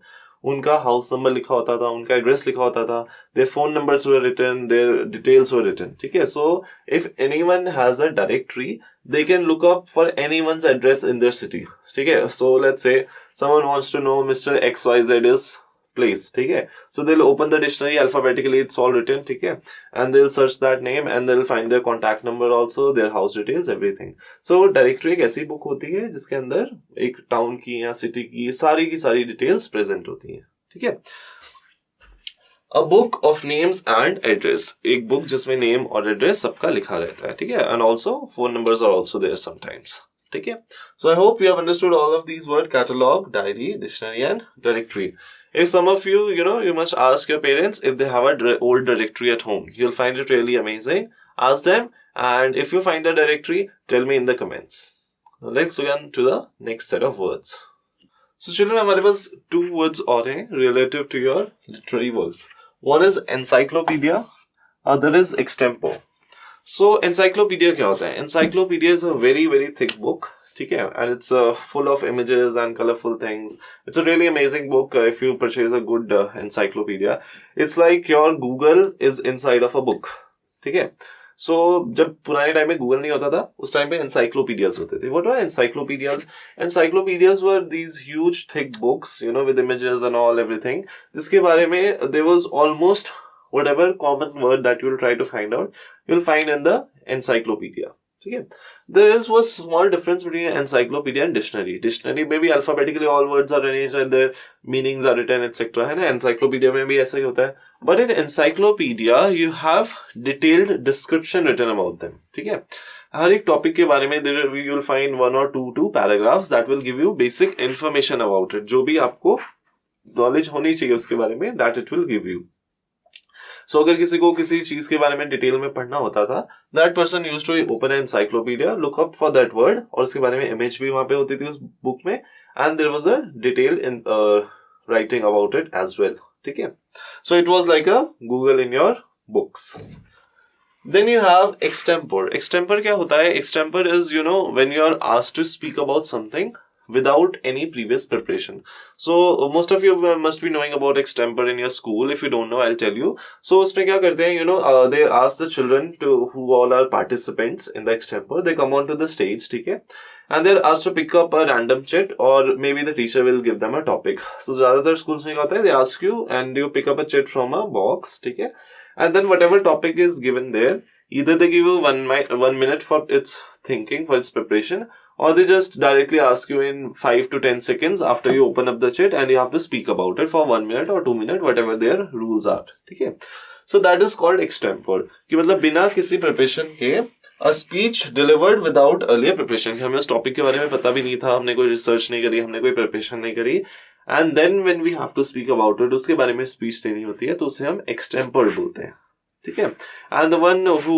उनका house number लिखा होता था, उनका address लिखा होता था, their phone numbers were written, their details were written, ठीक है. So if anyone has a directory, they can look up for anyone's address in their city, ठीक है. So let's say someone wants to know Mr. XYZ's place, ठीक है. So they'll open the dictionary alphabetically, it's all written, ठीक है, and they'll search that name and they'll find their contact number also, their house details, everything. So directory एक ऐसी book होती है जिसके अंदर एक टाउन की या सिटी की सारी डिटेल्स प्रेजेंट होती हैं, ठीक है. A book of names and address, एक बुक जिसमें नेम और एड्रेस सबका लिखा रहता है, ठीक है, and also phone numbers are also there sometimes, ठीक है. So I hope you have understood all of these words: catalog, diary, dictionary and directory. If some of you, you know, you must ask your parents if they have a old directory at home. You'll find it really amazing. Ask them, and if you find a directory, tell me in the comments. Now let's go on to the next set of words. So children, हमारे पास two words और हैं relative to your literary works. One is encyclopedia, other is extempore. So encyclopedia क्या होता है? Encyclopedia is a very thick book, ठीक है, and it's full of images and colorful things. It's a really amazing book if you purchase a good encyclopedia. It's like your Google is inside of a book, ठीक है. So जब पुराने time में Google नहीं होता था, उस time पे encyclopedias होते थे. What were encyclopedias? Encyclopedias were these huge thick books, you know, with images and all everything, जिसके बारे में there was almost whatever common word that you will try to find out, you'll find in the encyclopedia. Okay. There is one small difference between encyclopedia and dictionary. Dictionary में भी alphabetically all words are arranged and their meanings are written, etc. है ना. Encyclopedia में भी ऐसा ही होता है. But in encyclopedia you have detailed description written about them. ठीक है. हर एक टॉपिक के बारे में you will find one or two paragraphs that will give you basic information about it. जो भी आपको knowledge होनी चाहिए उसके बारे में, that it will give you. So अगर किसी को किसी चीज के बारे में डिटेल में पढ़ना होता था, that person used to open an encyclopedia, look up for that word, और उसके बारे में इमेज भी वहां पे होती थी उस बुक में, and there was a detail in writing about it as well, ठीक है. So it was like a Google in your books. Then you have extempore. Extempore क्या होता है? Extempore is, you know, when you are asked to speak about something without any previous preparation. So most of you must be knowing about extempore in your school. If you don't know, I'll tell you. So उसमें क्या करते हैं, you know, they ask the children to who all are participants in the extempore, they come onto the stage, ठीक है, and they're asked to pick up a random chit, or maybe the teacher will give them a topic. So ज़्यादातर schools में क्या होता है, they ask you and you pick up a chit from a box, ठीक है, and then whatever topic is given there, either they give you 1 minute for its thinking, for its preparation, or they just directly ask you in 5 to 10 seconds after you open up the chit, and you have to speak about it for 1 minute or 2 minutes, whatever their rules are, ठीक है. So that is called extempore, कि मतलब बिना किसी preparation के a speech delivered without earlier preparation, कि हमें उस topic के बारे में पता भी नहीं था, हमने कोई research नहीं करी, हमने कोई preparation नहीं करी, and then when we have to speak about it, उसके बारे में speech देनी होती है, तो उसे हम extempore बोलते हैं, ठीक है. And the one who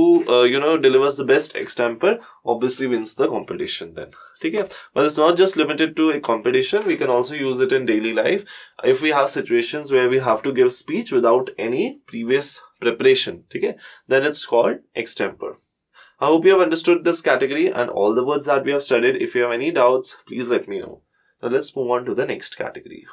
you know delivers the best extempore obviously wins the competition then, ठीक है. But it's not just limited to a competition, we can also use it in daily life. If we have situations where we have to give speech without any previous preparation, ठीक है, then it's called extempore. I hope you have understood this category and all the words that we have studied. If you have any doubts, please let me know. Now let's move on to the next category.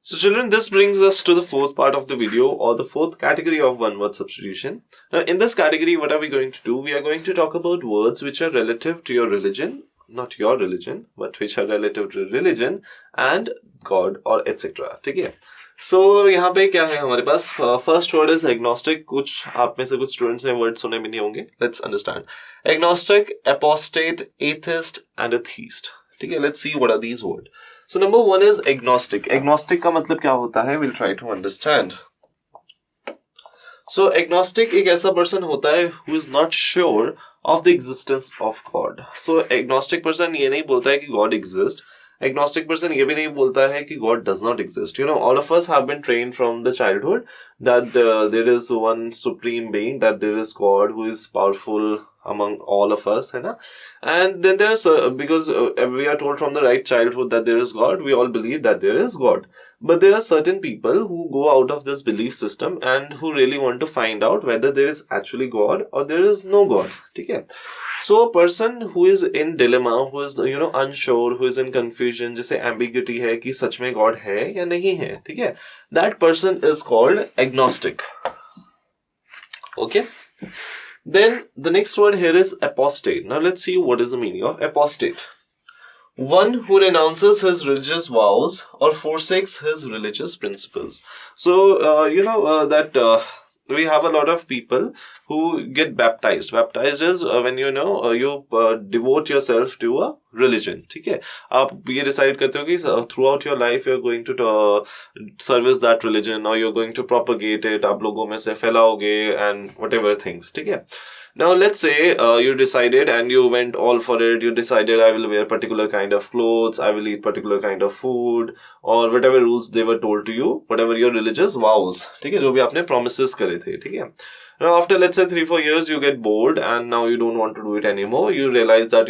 So children, this brings us to the fourth part of the video, or the fourth category of one word substitution. Now in this category, what are we going to do? We are going to talk about words which are relative to your religion, not your religion, but which are relative to religion and God or etc. ठीक है? So यहाँ पे क्या है हमारे पास? First word is agnostic. कुछ आप में से कुछ students ने word सुने भी नहीं होंगे. Let's understand. Agnostic, apostate, atheist, and a theist. ठीक है? Let's see what are these words. So number one is agnostic. Agnostic का मतलब क्या होता है? We'll try to understand. So agnostic एक ऐसा person होता है who is not sure of the existence of God. So agnostic person ये नहीं बोलता है कि God exists. Agnostic person ये भी नहीं बोलता है कि God does not exist. You know, all of us have been trained from the childhood that there is one supreme being, that there is God who is powerful among all of us, है ना? And then there's because we are told from the right childhood that there is God, we all believe that there is God. But there are certain people who go out of this belief system and who really want to find out whether there is actually God or there is no God. ठीक है? So a person who is in dilemma, who is unsure, who is in confusion, जैसे ambiguity है कि सच में God है या नहीं है, ठीक है? That person is called agnostic. Okay? Then the next word here is apostate. Now let's see what is the meaning of apostate. One who renounces his religious vows or forsakes his religious principles. So we have a lot of people who get baptized. Baptized is when you devote yourself to a religion. ठीक है? आप ये decide करते हो कि throughout your life you're going to service that religion, or you're going to propagate it. आप लोगों में से फैलाओगे and whatever things. ठीक है? Now let's say you decided and you went all for it. You decided I will wear particular kind of clothes, I will eat particular kind of food, or whatever rules they were told to you, whatever your religious vows. ठीक है? जो भी आपने promises करे थे. ठीक है? Now after let's say 3-4 years you get bored and now you don't want to do it anymore. You realize that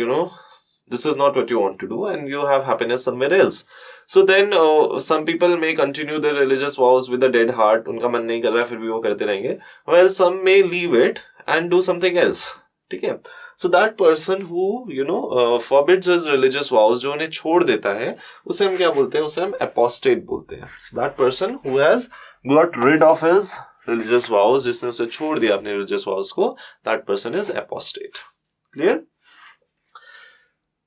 this is not what you want to do and you have happiness somewhere else. So then some people may continue their religious vows with a dead heart. उनका मन नहीं कर रहा है फिर भी वो करते रहेंगे. While some may leave it and do something else. ठीक है? So that person who forbids his religious vows, जो उन्हें छोड़ देता है, उसे हम क्या बोलते हैं? उसे हम apostate बोलते हैं. That person who has got rid of his religious vows, जिसने उसे छोड़ दिया अपने religious vows को, that person is apostate. Clear?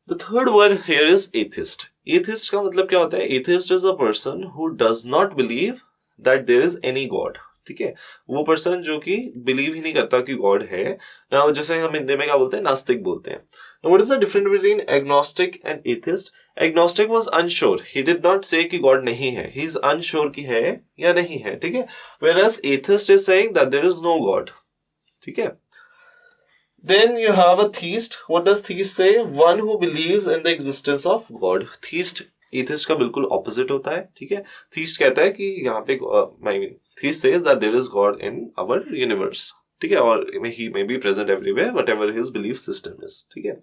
The third word here is atheist. Atheist का मतलब क्या होता है? Atheist is a person who does not believe that there is any God. ठीक है? वो पर्सन जो कि बिलीव ही नहीं करता कि गॉड है. नाउ जैसे हम हिंदी में क्या बोलते हैं? नास्तिक बोलते हैं. Now what is the difference between agnostic and atheist? Agnostic was unsure. He did not say कि गॉड नहीं है. He is unsure कि है या नहीं है. ठीक है? Whereas atheist is saying that there is no God. ठीक है? Then you have a theist. What does theist say? One who believes in the existence of God. Theist atheist का बिल्कुल opposite होता है. ठीक है? Theist कहता है कि यहाँ पे theist says that there is God in our universe. ठीक है? Or he may be present everywhere, whatever his belief system is. ठीक है?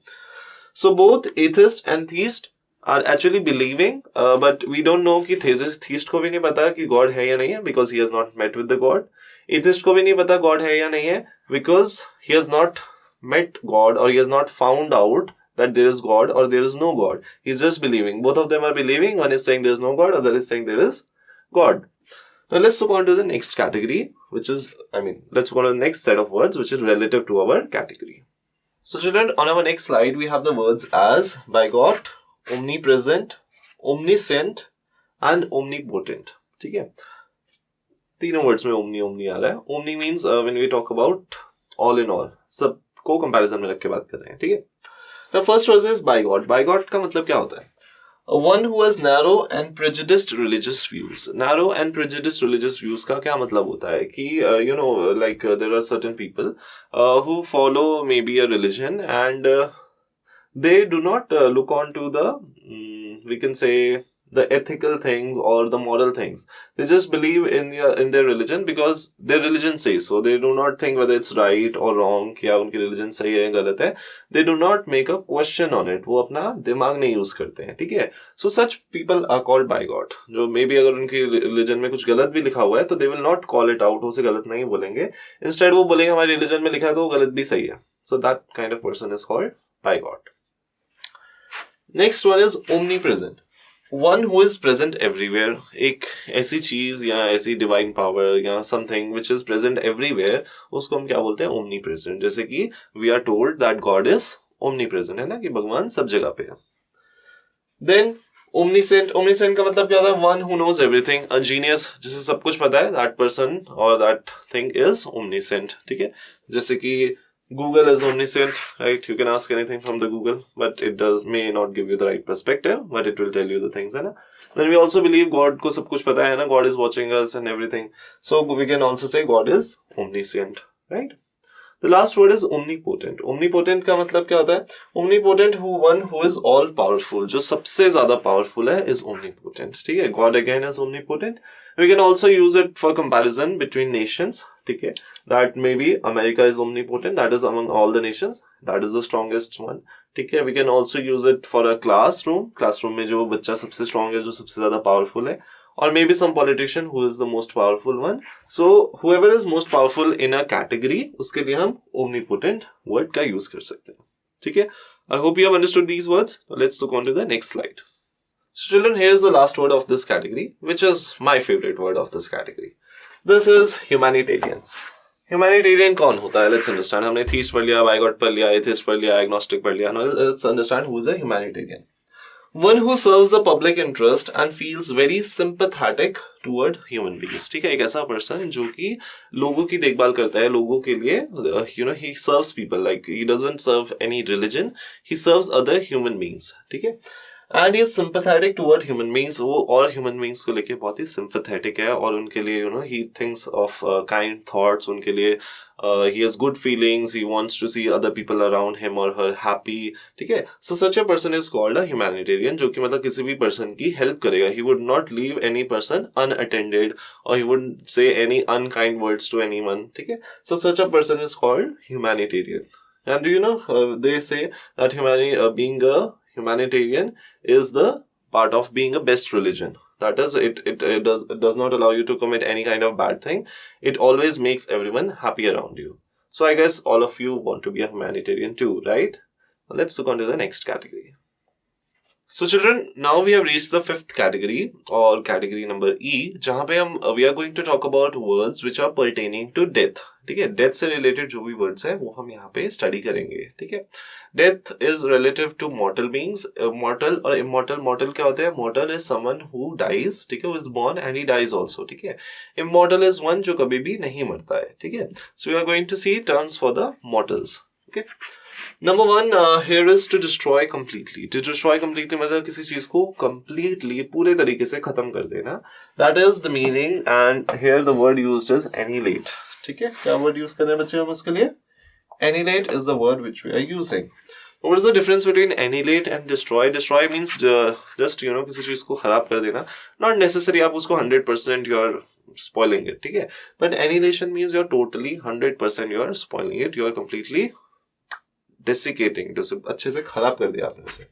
So both atheist and theist are actually believing, but we don't know कि theist को भी नहीं पता कि God है या नहीं है, because he has not met with the God. Atheist को भी नहीं पता God है या नहीं है, because he has not met God, or he has not found out that there is God or there is no God. He's just believing. Both of them are believing. One is saying there is no God, other is saying there is God. Now let's look on to the next category, let's look on to the next set of words which is relative to our category. So children, on our next slide we have the words as bigot, omnipresent, omniscient and omnipotent. ठीक है? तीनों words में omni आ रहा है. Omni means when we talk about all in all, सब को comparison में रख के बात कर रहे हैं. ठीक है? Now first word is bigot. Bigot का मतलब क्या होता है? One who has narrow and prejudiced religious views. Narrow and prejudiced religious views का क्या मतलब होता है कि there are certain people who follow maybe a religion and they do not look on to the we can say the ethical things or the moral things. They just believe in their religion because their religion says so. They do not think whether it's right or wrong, क्या उनकी religion सही है या गलत है. They do not make a question on it. वो अपना दिमाग नहीं use करते हैं. ठीक है? So such people are called bigot. जो maybe अगर उनकी religion में कुछ गलत भी लिखा हुआ है तो they will not call it out. उसे गलत नहीं बोलेंगे. Instead वो बोलेंगे हमारी religion में लिखा है तो वो गलत भी सही है. So that kind of person is called bigot. Next one is omnipresent. One who is present everywhere. एक ऐसी चीज या ऐसी divine power या something which is present everywhere, उसको हम क्या बोलते हैं? Omnipresent. जैसे कि we are told that God is omnipresent, है ना, कि भगवान सब जगह पे है. Then omniscient. Omniscient का मतलब क्या होता है? One who knows everything. A genius, जिसे सब कुछ पता है, that person or that thing is omniscient. ठीक है? जैसे कि Google is omniscient, right? You can ask anything from the Google, but it may not give you the right perspective, but it will tell you the things, है ना? Then we also believe God को सब कुछ पता है ना? God is watching us and everything. So we can also say God is omniscient, right? The last word is omnipotent. Omnipotent का मतलब क्या होता है? Omnipotent one who is all powerful. जो सबसे ज़्यादा powerful है is omnipotent. ठीक है? God again is omnipotent. We can also use it for comparison between nations. ठीक है? That maybe America is omnipotent. That is among all the nations. That is the strongest one. ठीक है? We can also use it for a classroom. Classroom में जो बच्चा सबसे strong है, जो सबसे ज़्यादा powerful है. Or maybe some politician who is the most powerful one. So whoever is most powerful in a category, उसके लिए हम omnipotent word का use कर सकते हैं. ठीक है? I hope you have understood these words. Let's look on to the next slide. So children, here is the last word of this category, which is my favorite word of this category. This is humanitarian. Humanitarian कौन होता है? Let's understand. हमने theist पढ़ लिया, bigot पढ़ लिया, atheist पढ़ लिया, agnostic पढ़ लिया. Now let's understand who is a humanitarian. One who serves the public interest and feels very sympathetic toward human beings. ठीक है? एक ऐसा person जो कि लोगों की देखभाल करता है, लोगों के लिए, he serves people, like he doesn't serve any religion, he serves other human beings. ठीक है? And he is sympathetic toward human beings. वो और human beings को लेके बहुत ही sympathetic है और उनके लिए, he thinks of kind thoughts. उनके लिए he has good feelings. He wants to see other people around him or her happy. ठीक है? So such a person is called a humanitarian, जो कि मतलब किसी भी person की help करेगा. He would not leave any person unattended or he wouldn't say any unkind words to anyone. ठीक है? So such a person is called humanitarian. And do you know, they say that being a humanitarian is the part of being a best religion. That is, it does not allow you to commit any kind of bad thing. It always makes everyone happy around you. So I guess all of you want to be a humanitarian too, right? Let's look on to the next category. So children, now we have reached the fifth category or category number E, जहाँ पे हम we are going to talk about words which are pertaining to death. ठीक है? Death से related जो भी words हैं वो हम यहाँ पे study करेंगे. ठीक है? Death is relative to mortal beings. Mortal और immortal. Mortal क्या होते हैं? Mortal is someone who dies. ठीक है? Who is born and he dies also. ठीक है? Immortal is one जो कभी भी नहीं मरता है. ठीक है? So we are going to see terms for the mortals. Okay? Number one, here is to destroy completely. To destroy completely मतलब किसी चीज को completely पूरे तरीके से खत्म कर देना. That is the meaning, and here the word used is annihilate. ठीक है? क्या word use कर रहे हैं बच्चे हम इसके लिए? Annihilate is the word which we are using. What is the difference between annihilate and destroy? Destroy means just किसी चीज को खराब कर देना. Not necessary आप उसको 100% you are spoiling it. ठीक है? But annihilation means you are totally 100% you are spoiling it. You are completely desiccating, जो अच्छे से खराब कर दिया आपने उसे.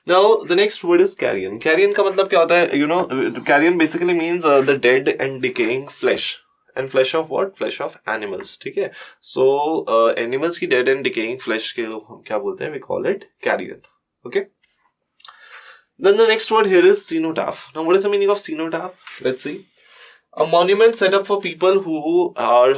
Now the next word is carrion. Carrion का मतलब क्या होता है? Carrion basically means the dead and decaying flesh. And flesh of what? Flesh of animals. ठीक है? So animals की dead and decaying flesh के हम क्या बोलते हैं? We call it carrion. Okay? Then the next word here is cenotaph. Now what is the meaning of cenotaph? Let's see. A monument set up for people who are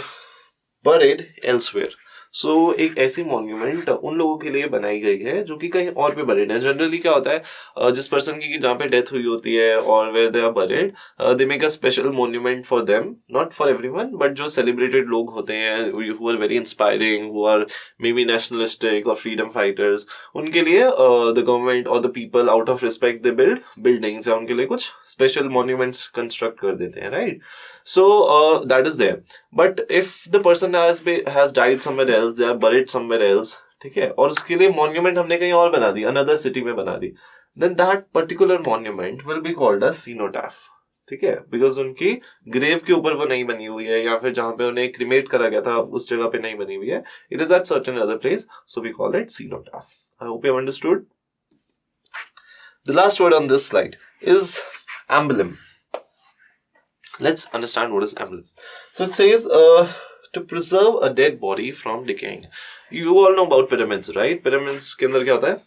buried elsewhere. So एक ऐसी monument उन लोगों के लिए बनाई गई है जो कि कहीं और पे बरेड है. जनरली क्या होता है, जिस पर्सन की जहाँ पे डेथ हुई होती है और where they are buried, they make a special monument for them, not for everyone, but जो सेलिब्रेटेड लोग होते हैं who are very inspiring, who are maybe nationalistic और फ्रीडम फाइटर्स, उनके लिए द गवर्नमेंट और the people out of respect they build buildings या उनके लिए कुछ स्पेशल मॉन्यूमेंट्स कंस्ट्रक्ट कर देते हैं, right? So that is there. But if the person has died somewhere else, they are buried somewhere else, ठीक है, और उसके लिए monument हमने कहीं और बना दी, another city में बना दी, then that particular monument will be called a cenotaph. ठीक है? Because उनकी grave के ऊपर वो नहीं बनी हुई है या फिर जहाँ पे उन्हें cremate करा गया था उस जगह पे नहीं बनी हुई है. It is at certain other place, so we call it cenotaph. I hope you have understood. The last word on this slide is emblem. Let's understand what is emblem. So it says to preserve a dead body from decaying. You all know about pyramids, right? Pyramids के अंदर क्या होता है?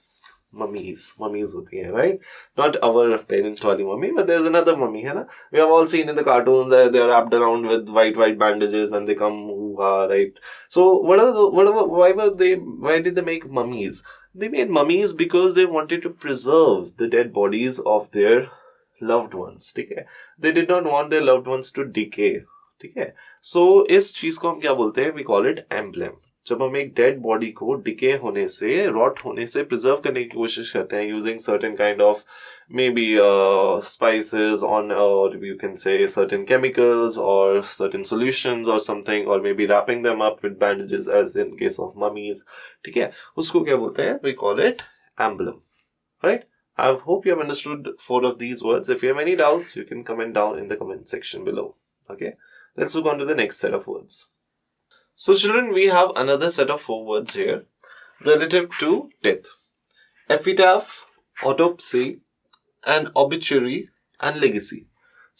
Mummies होती हैं, right? Not our parents वाली mummy, but there's another mummy, है ना? We have all seen in the cartoons that they are wrapped around with white bandages and they come, right? So why did they make mummies? They made mummies because they wanted to preserve the dead bodies of their loved ones, ठीक है? They did not want their loved ones to decay, ठीक है? So इस चीज को हम क्या बोलते हैं? We call it emblem. जब हम एक डेड बॉडी को डिके होने से, रॉट होने से प्रिजर्व करने की कोशिश करते हैं using certain kind of maybe spices on, और you can say certain chemicals और सर्टेन सॉल्यूशंस और समथिंग, और maybe wrapping them up with bandages as in case of mummies, ठीक है? उसको क्या बोलते हैं? We call it embalm, right? I hope you have understood 4 of these words. If you have any doubts, you can comment down in the comment section below. Okay, let's move on to the next set of words. So children, we have another set of 4 words here relative to death: epitaph, autopsy, and obituary, and legacy.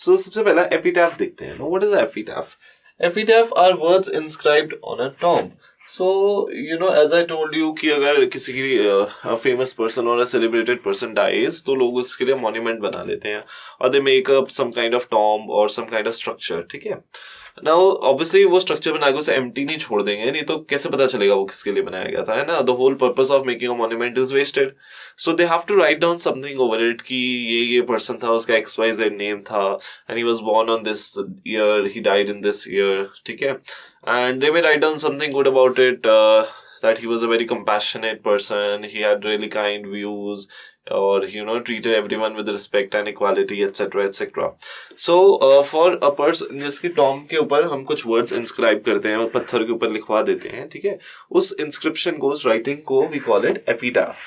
So सबसे पहला epitaph देखते हैं. Now what is an epitaph? Epitaph are words inscribed on a tomb. So, you know, as I told you कि अगर किसी की a famous person or a celebrated person dies, तो लोग उसके लिए monument बना लेते हैं और they make up some kind of tomb or some kind of structure, ठीक है? Now, obviously वो structure बना के उसे empty नहीं छोड़ देंगे, नहीं तो कैसे पता चलेगा वो किसके लिए बनाया गया था, है ना? The whole purpose of making a monument is wasted. So they have to write down something over it कि ये person था, उसका XYZ name था, and he was born on this year, he died in this year, ठीक है? And they may write down something good about it, that he was a very compassionate person, he had really kind views, or you know, treated everyone with respect and equality, etc, etc. So for a person जिसकी tomb के ऊपर हम कुछ words inscribe करते हैं और पत्थर के ऊपर लिखवा देते हैं, ठीक है? उस inscription को, उस writing को we call it epitaph.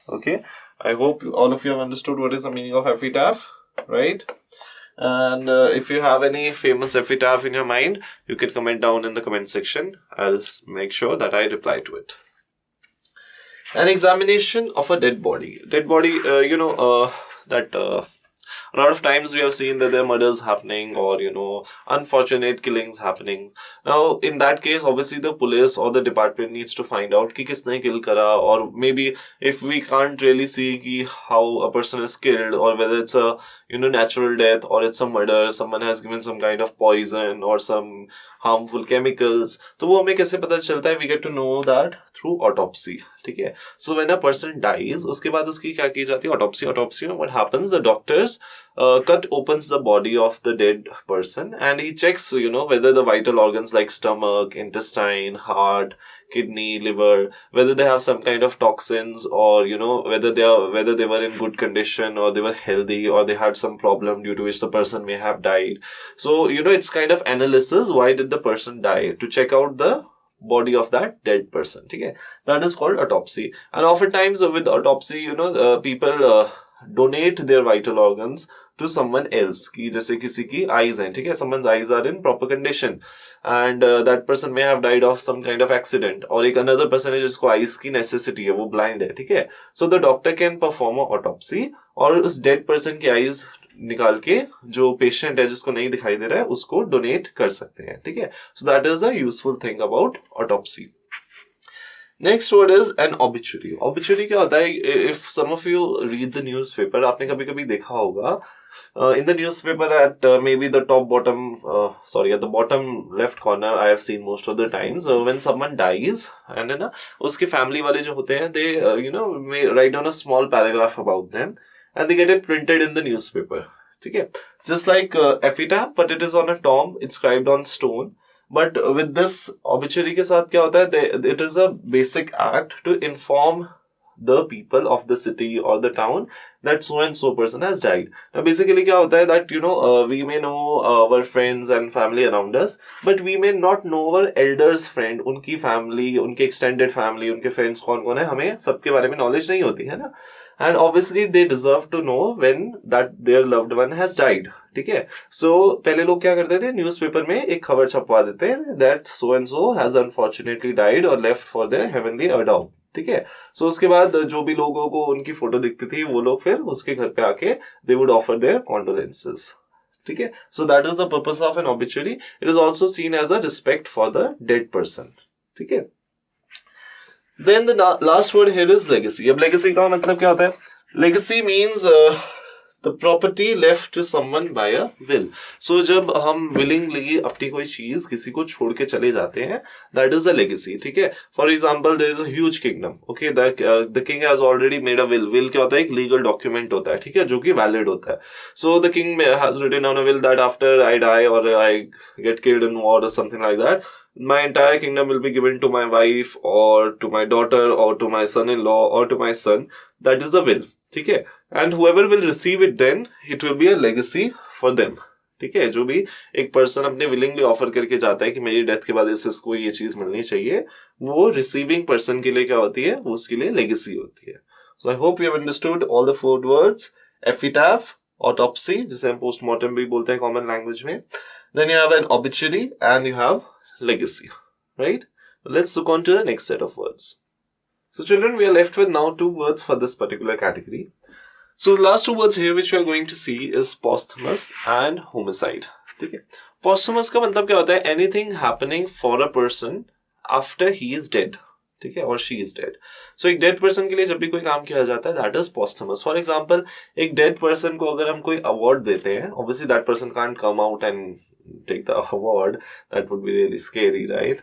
Okay, I hope all of you have understood what is the meaning of epitaph, right? And if you have any famous epitaph in your mind, you can comment down in the comment section. I'll make sure that I reply to it. An examination of a dead body. Dead body, you know, that a lot of times we have seen that there are murders happening, or you know, unfortunate killings happening. Now in that case, obviously the police or the department needs to find out कि किसने kill करा, or maybe if we can't really see कि how a person is killed, or whether it's a, you know, natural death or it's a murder, someone has given some kind of poison or some harmful chemicals, तो वो हमें कैसे पता चलता है? We get to know that through autopsy, ठीक है? So when a person dies, उसके बाद उसकी क्या की जाती है? Autopsy में what happens? The doctors cut opens the body of the dead person and he checks, you know, whether the vital organs like stomach, intestine, heart, kidney, liver, whether they have some kind of toxins, or you know, whether they were in good condition, or they were healthy, or they had some problem due to which the person may have died. So you know, it's kind of analysis, why did the person die, to check out the body of that dead person, okay? That is called autopsy. And oftentimes with autopsy, you know, people donate their vital organs to someone else, कि जैसे किसी की eyes हैं, ठीक है? Someone's eyes are in proper condition and that person may have died of some kind of accident, और एक another person है जिसको eyes की necessity है, वो blind है, ठीक है? So the doctor can perform a autopsy और उस dead person की eyes निकाल के जो पेशेंट है जिसको नहीं दिखाई दे रहा है उसको डोनेट कर सकते हैं, ठीक है? So that is a useful thing about autopsy. Next word is an obituary. Obituary क्या होता है? If some of you read the newspaper, आपने कभी कभी देखा होगा in the newspaper at maybe the at the bottom left corner, I have seen most of the times when someone dies and है ना, उसके family वाले जो होते हैं, they you know, may write down a small paragraph about them and they get it printed in the newspaper, ठीक है? Just like epitaph, but it is on a tomb inscribed on stone. But with this obituary के साथ क्या होता है? It is a basic act to inform the people of the city or the town that so and so person has died. Now basically क्या होता है that, you know, we may know our friends and family around us, but we may not know our elders friend, उनकी family, उनके extended family, उनके friends कौन कौन है, हमें सबके बारे में knowledge नहीं होती है ना. And obviously they deserve to know when that their loved one has died, ठीक है? So पहले लोग क्या करते थे? न्यूज़पेपर में एक खबर छपवा देते हैं that so and so has unfortunately died or left for their heavenly abode, ठीक है? सो उसके बाद जो भी लोगों को उनकी फोटो दिखती थी, वो लोग फिर उसके घर पे आके they would offer there condolences, ठीक है. So that is the purpose of an obituary. It is also seen as a respect for the dead person. ठीक है. Then the last word here is legacy. अब legacy का मतलब क्या होता है? Legacy means the property left to someone by a will. So जब हम willingly अपनी कोई चीज किसी को छोड़ के चले जाते हैं, that is a legacy. ठीक है. For example, there is a huge kingdom. Okay, the king has already made a will. Will क्या होता है? एक legal document होता है. ठीक है, जो कि valid होता है. So the king has written on a will that after I die or I get killed in war or something like that, my entire kingdom will be given to my wife or to my daughter or to my son-in-law or to my son. That is a will. ठीक है. And whoever will receive it then, it will be a legacy for them. ठीक है. जो भी एक person अपने willingly offer करके जाता है कि मेरी डेथ के बाद इसको ये चीज मिलनी चाहिए, वो रिसीविंग पर्सन के लिए क्या होती है? वो उसके लिए लेगेसी होती है. So I hope you have understood all the 4 words. Epitaph, autopsy, जिसे हम पोस्टमार्टम भी बोलते हैं कॉमन लैंग्वेज में. Then you have an obituary and you have legacy, right? Let's look on to the next set of words. So children, we are left with now 2 words for this particular category. So the last 2 words here which we are going to see is posthumous and homicide. ठीक है. Posthumous का मतलब क्या होता है? Anything happening for a person after he is dead. ठीक है, और she is dead. So एक dead person के लिए जब भी कोई काम किया जाता है, that is posthumous. For example, एक dead person को अगर हम कोई award देते हैं, obviously that person can't come out and take the award. That would be really scary, right?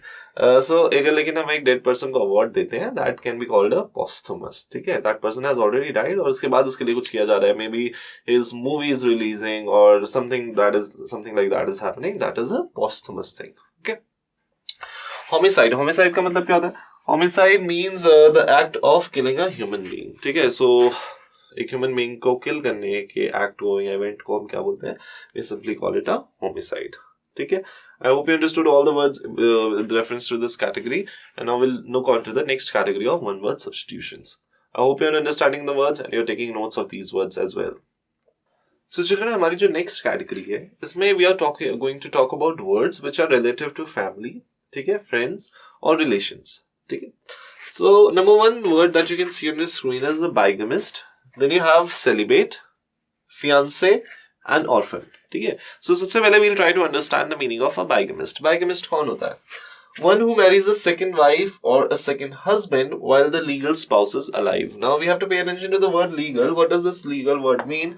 So अगर लेकिन हम एक dead person को award देते हैं, that can be called a posthumous. ठीक है, that person has already died और उसके बाद उसके लिए कुछ किया जा रहा है. Maybe his movie is releasing or something like that is happening. That is a posthumous thing. Okay. Homicide. Homicide का मतलब क्या होता है? Homicide means the act of killing a human being. ठीक है, so एक ह्यूमन बीइंग को किल करने के एक्ट को या इवेंट को हम क्या बोलते हैं? We simply call it a homicide. ठीक है. I hope you understood all the words with reference to this category, and now we'll look on to the next category of one word substitutions. I hope you're understanding the words and you're taking notes of these words as well. So children, हमारी जो next category है, इसमें we are going to talk about words which are relative to family, ठीक है, friends or relations. ठीक है. So number 1 word that you can see on the screen is a biogamist. Then you have celibate, fiancé and orphan. ठीक है. So सबसे पहले we'll try to understand the meaning of a biogamist. Biogamist कौन होता है? One who marries a second wife or a second husband while the legal spouse is alive. Now we have to pay attention to the word legal. What does this legal word mean?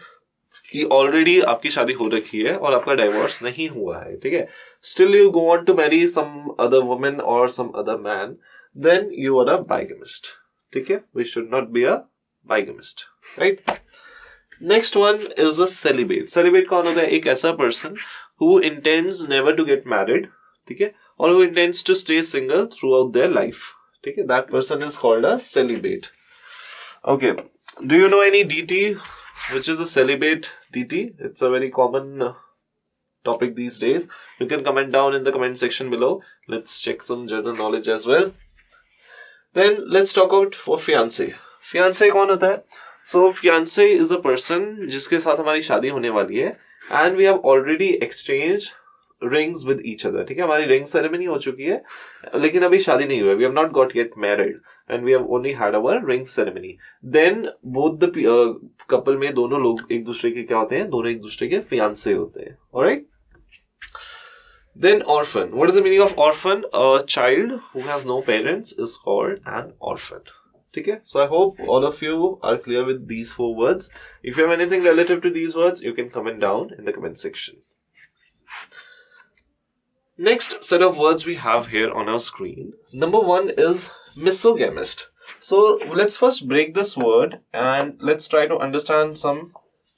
कि already आपकी शादी हो रखी है और आपका divorce नहीं हुआ है. ठीक है. Still you go on to marry some other woman or some other man, then you are a biogamist. ठीक है. We should not be a biogamist, right? Next one is a celibate. Celibate कौन होता है? एक ऐसा person who intends never to get married, ठीक है, or who intends to stay single throughout their life. ठीक है, that person is called a celibate. Okay, do you know any deity which is a celibate deity? It's a very common topic these days. You can comment down in the comment section below. Let's check some general knowledge as well. Then let's talk about for fiancé. Fiancé कौन होता है? So fiancé is a person जिसके साथ हमारी शादी होने वाली है and we have already exchanged rings with each other. ठीक है, हमारी ring ceremony हो चुकी है लेकिन अभी शादी नहीं हुई है. We have not got yet married and we have only had our ring ceremony. Then both the couple में दोनों लोग एक दूसरे के क्या होते हैं? दोनों एक दूसरे के fiancé होते हैं. Alright? Then orphan. What is the meaning of orphan? A child who has no parents is called an orphan. ठीक है. So I hope all of you are clear with these 4 words. If you have anything relative to these words, you can comment down in the comment section. Next set of words we have here on our screen. Number 1 is misogynist. So let's first break this word and let's try to understand some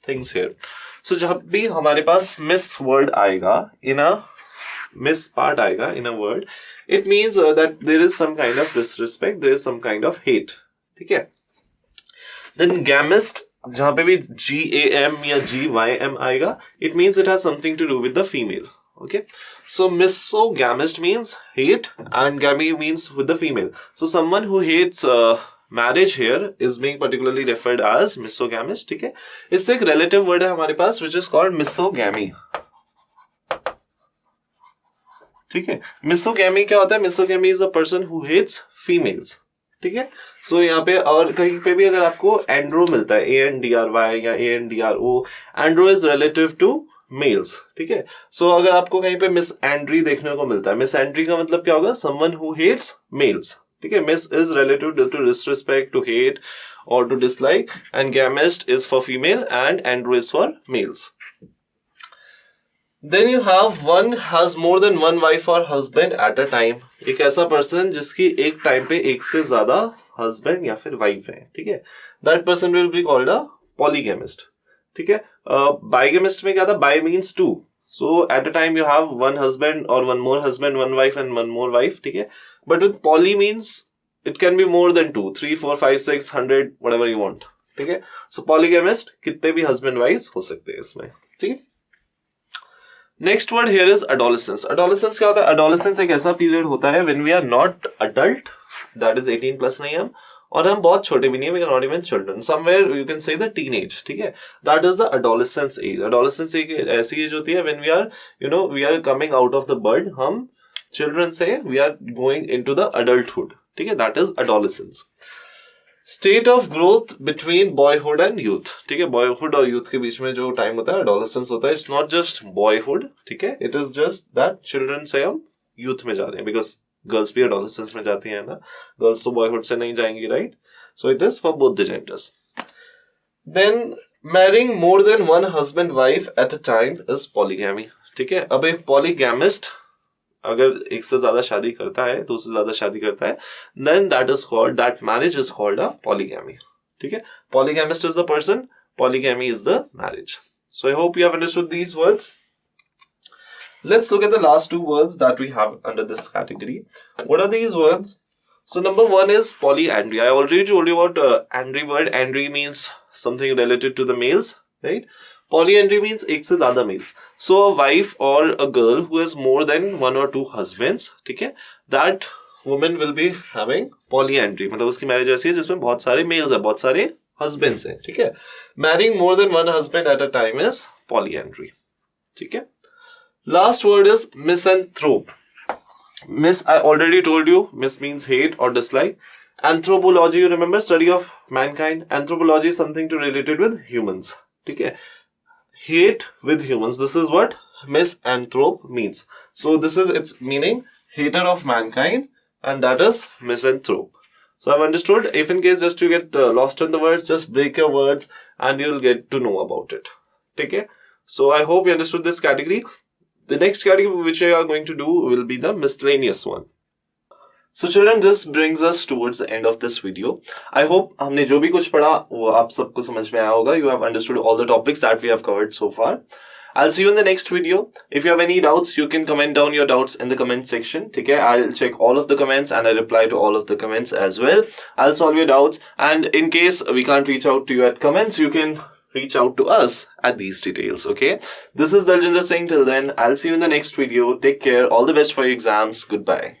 things here. So जब भी हमारे पास miss word आएगा in a miss part आएगा in a word, it means that there is some kind of disrespect, there is some kind of hate. ठीक है. Then gamist, जहाँ पे भी GAM या GYM आएगा, it means it has something to do with the female. Okay. So misogamist means hate and gamy means with the female. So someone who hates marriage here is being particularly referred as misogamist. ठीक है. इससे एक relative word है हमारे पास which is called misogamy. ठीक है. misogamy क्या होता है? Misogamy is a person who hates females. ठीक है. सो यहाँ पे और कहीं पे भी अगर आपको एंड्रो मिलता है ANDRY या ANDRO, andro is relative to males, ठीक है. सो अगर आपको कहीं पे मिस एंड्री देखने को मिलता है, मिस एंड्री का मतलब क्या होगा? समवन हु हेट्स मेल्स, ठीक है. Mis is relative to disrespect, to hate और to dislike, and gamist is for female and andro is for males. Then you have one has more than one wife or husband at a time. एक ऐसा person जिसकी एक time पे एक से ज्यादा husband या फिर वाइफ है, ठीक है. That person will be called a polygamist, ठीक है. Biogamist में क्या था? Bi means two. So at a time you have one husband or one more husband, one wife and one more wife, ठीक है. But with poly means it can be more than two, 3, 4, 5, 6, 100, whatever you want, ठीक है. So polygamist कितने भी husband wives हो सकते हैं इसमें, ठीक है. Next word here is adolescence. Adolescence क्या होता है? Adolescence एक ऐसा पीरियड होता है when we are not adult, that is 18 plus नहीं हम, और हम बहुत छोटे भी नहीं है, we are not even children. Somewhere you can say the teenage, ठीक है. That is the adolescence age. Adolescence एक ऐसी एज होती है when we are, we are coming out of the bird. हम children से we are going into the adulthood, ठीक है. That is adolescence. State of growth between boyhood and youth, ठीक है. बॉयहुड और यूथ के बीच में जो टाइम होता है एडोलेसेंस होता है. इट्स नॉट जस्ट बॉयहुड, ठीक है. It is just that children से हम यूथ में जा रहे हैं, बिकॉज गर्ल्स भी एडोलेसेंस में जाती हैं ना. गर्ल्स तो बॉयहुड से नहीं जाएंगी, right. So it is for both the genders. Then marrying more than one husband wife at a time is polygamy, ठीक है. अब एक पॉलीगैमिस्ट अगर एक से ज्यादा शादी करता है, दो से ज्यादा शादी करता है, then that marriage is called a polygamy, ठीक है. Polygamist is the person, polygamy is the marriage. So I hope you have understood these words. Let's look at the last two words that we have under this category. What are these words? So number one is polyandry. I already told you about andry word. Andry means something related to the males, right? Polyandry means एक से ज्यादा males. So a wife or a girl who has more than one or two husbands, ठीक है, that woman will be having polyandry. मतलब उसकी marriage ऐसी है जिसमें बहुत सारे males हैं, बहुत सारे husbands हैं, ठीक है. Marrying more than one husband at a time is polyandry, ठीक है. Last word is misanthrope. Mis, I already told you, mis means hate or dislike. Anthropology, you remember, study of mankind. Anthropology is something to related with humans, ठीक है. Hate with humans. This is what misanthrope means. So this is its meaning, hater of mankind, and that is misanthrope. So I've understood. If in case just you get lost in the words, just break your words and you'll get to know about it. Okay? So I hope you understood this category. The next category which we are going to do will be the miscellaneous one. So children, this brings us towards the end of this video. I hope हमने जो भी कुछ पढ़ा वो आप सबको समझ में आया होगा. You have understood all the topics that we have covered so far. I'll see you in the next video. If you have any doubts, you can comment down your doubts in the comment section. ठीक है? I'll check all of the comments and I reply to all of the comments as well. I'll solve your doubts, and in case we can't reach out to you at comments, you can reach out to us at these details. Okay? This is Daljendra saying till then. I'll see you in the next video. Take care. All the best for your exams. Goodbye.